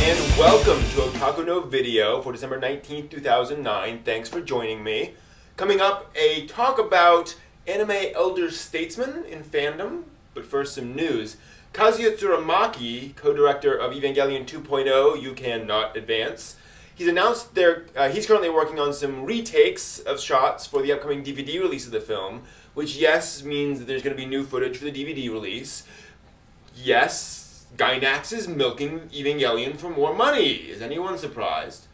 and welcome to Otaku no Video for December 19th, 2009. Thanks for joining me. Coming up, a talk about anime elder statesmen in fandom, but first some news. Kazuya Tsuramaki, co-director of Evangelion 2.0, You Cannot Advance, he's announced he's currently working on some retakes of shots for the upcoming DVD release of the film, which yes, means that there's going to be new footage for the DVD release. Yes, Gainax is milking Evangelion for more money. Is anyone surprised?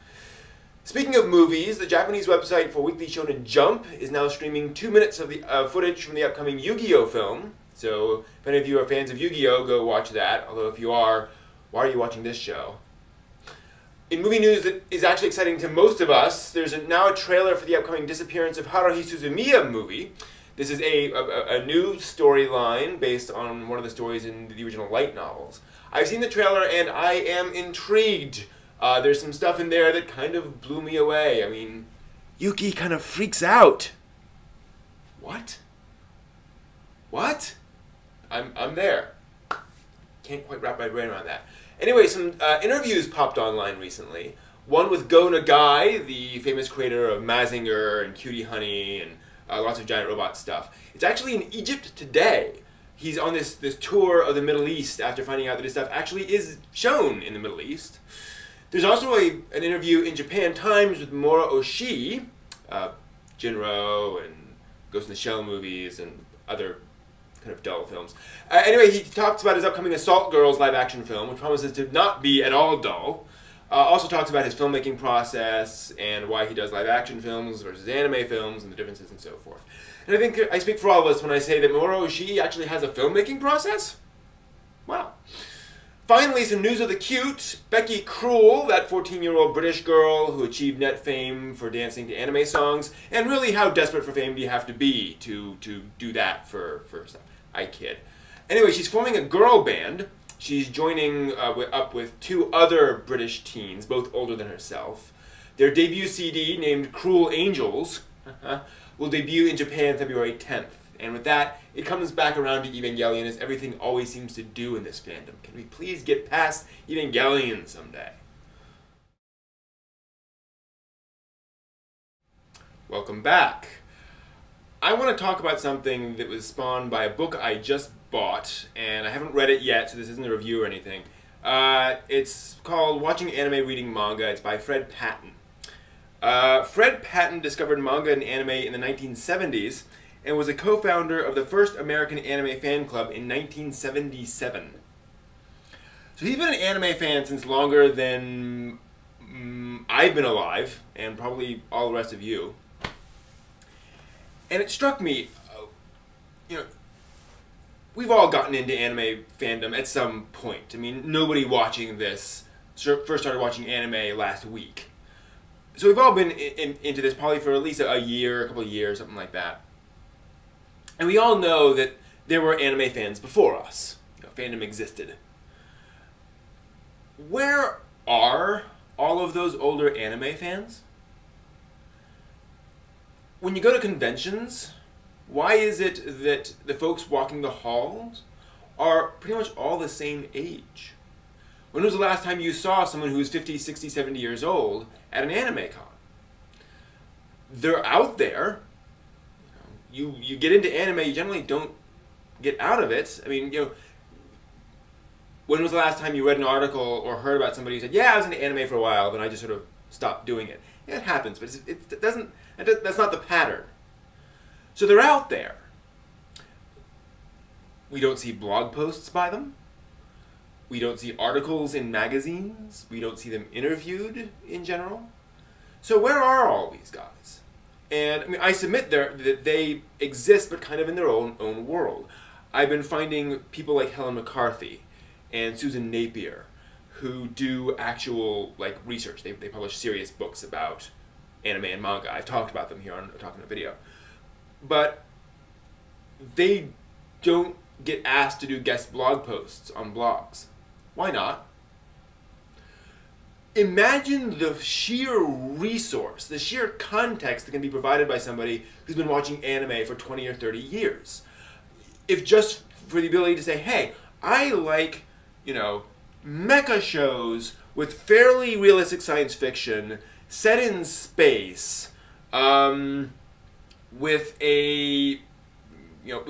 Speaking of movies, the Japanese website for Weekly Shonen Jump is now streaming 2 minutes of the footage from the upcoming Yugioh film. So if any of you are fans of Yu-Gi-Oh, go watch that. Although if you are, why are you watching this show? In movie news that is actually exciting to most of us, there's now a trailer for the upcoming Disappearance of Haruhi Suzumiya movie. This is a new storyline based on one of the stories in the original light novels. I've seen the trailer and I am intrigued. There's some stuff in there that kind of blew me away. I mean, Yuki kind of freaks out. What? What? I'm there. Can't quite wrap my brain around that. Anyway, some interviews popped online recently. One with Go Nagai, the famous creator of Mazinger and Cutie Honey and lots of giant robot stuff. It's actually in Egypt today. He's on this tour of the Middle East after finding out that his stuff actually is shown in the Middle East. There's also an interview in Japan Times with Mamoru Oshii, Jinro and Ghost in the Shell movies and other kind of dull films. Anyway, he talks about his upcoming Assault Girls live-action film, which promises to not be at all dull. Also talks about his filmmaking process and why he does live-action films versus anime films and the differences and so forth. And I think I speak for all of us when I say that Mamoru Oshii actually has a filmmaking process. Wow. Finally, some news of the cute. Beckii Cruel, that 14-year-old British girl who achieved net fame for dancing to anime songs. And really, how desperate for fame do you have to be to do that for stuff? I kid. Anyway, she's forming a girl band. She's joining up with 2 other British teens, both older than herself. Their debut CD, named Cruel Angels, will debut in Japan February 10th. And with that, it comes back around to Evangelion, as everything always seems to do in this fandom. Can we please get past Evangelion someday? Welcome back. I want to talk about something that was spawned by a book I just bought, and I haven't read it yet, so this isn't a review or anything. It's called Watching Anime Reading Manga. It's by Fred Patton. Fred Patton discovered manga and anime in the 1970s and was a co-founder of the first American anime fan club in 1977. So he's been an anime fan since longer than I've been alive, and probably all the rest of you. And it struck me, you know, we've all gotten into anime fandom at some point. I mean, nobody watching this first started watching anime last week. So we've all been into this probably for at least a year, a couple of years, something like that. And we all know that there were anime fans before us. You know, fandom existed. Where are all of those older anime fans? When you go to conventions, why is it that the folks walking the halls are pretty much all the same age? When was the last time you saw someone who was 50, 60, 70 years old at an anime con? They're out there. You get into anime, you generally don't get out of it. I mean, you know, when was the last time you read an article or heard about somebody who said, yeah, I was into anime for a while, then I just sort of stopped doing it? Yeah, it happens, but that's not the pattern. So they're out there. We don't see blog posts by them. We don't see articles in magazines. We don't see them interviewed in general. So where are all these guys? And I mean, I submit that they exist, but kind of in their own world. I've been finding people like Helen McCarthy and Susan Napier who do actual research. They publish serious books about anime and manga. I've talked about them here on Talking a Video. But they don't get asked to do guest blog posts on blogs. Why not? Imagine the sheer resource, the sheer context that can be provided by somebody who's been watching anime for 20 or 30 years. If just for the ability to say, hey, I like, you know, mecha shows with fairly realistic science fiction set in space, with with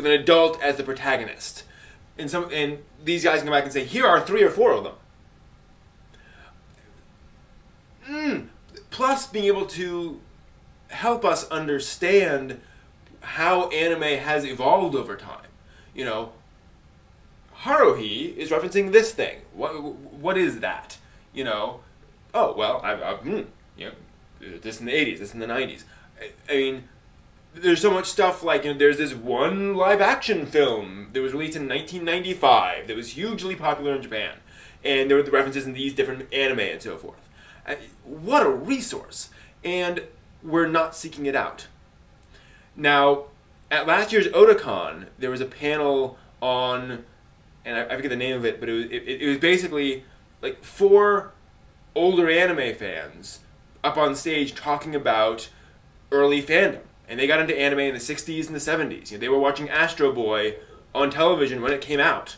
an adult as the protagonist. And these guys can come back and say, here are 3 or 4 of them. Plus being able to help us understand how anime has evolved over time. You know, Haruhi is referencing this thing. What is that? You know, oh, well, this in the 80s, this in the 90s. I mean, there's so much stuff like, there's this one live-action film that was released in 1995 that was hugely popular in Japan. And there were the references in these different anime and so forth. What a resource. And we're not seeking it out. Now, at last year's Otakon, there was a panel on, and I forget the name of it, but it was basically like 4 older anime fans up on stage talking about early fandom. And they got into anime in the 60s and the 70s. They were watching Astro Boy on television when it came out.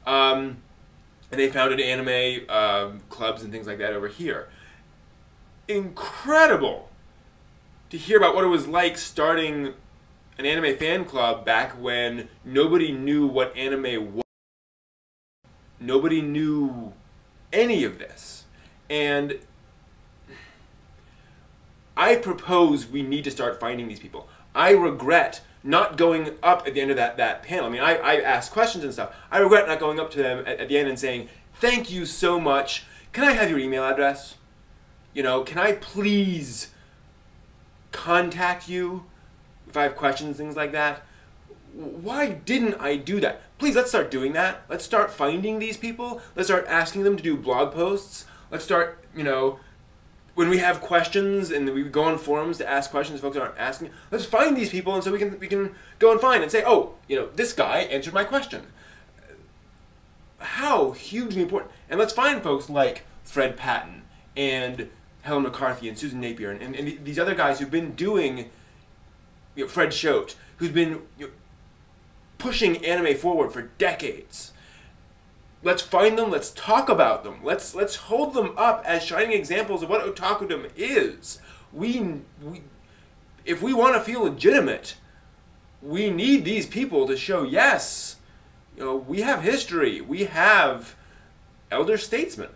And they founded anime clubs and things like that over here. Incredible to hear about what it was like starting an anime fan club back when nobody knew what anime was. Nobody knew any of this. And I propose we need to start finding these people. I regret not going up at the end of that panel. I mean, I asked questions and stuff. I regret not going up to them at the end and saying, thank you so much. Can I have your email address? Can I please contact you if I have questions, things like that? Why didn't I do that? Please, let's start doing that. Let's start finding these people. Let's start asking them to do blog posts. Let's start, when we have questions and we go on forums to ask questions folks aren't asking, let's find these people, and so we can go and find and say, oh, this guy answered my question. How hugely important. And let's find folks like Fred Patton and Helen McCarthy and Susan Napier and these other guys who've been doing, Fred Schote, who's been pushing anime forward for decades. Let's find them, let's talk about them, let's hold them up as shining examples of what otakudom is. If we want to feel legitimate, we need these people to show, yes, we have history, we have elder statesmen.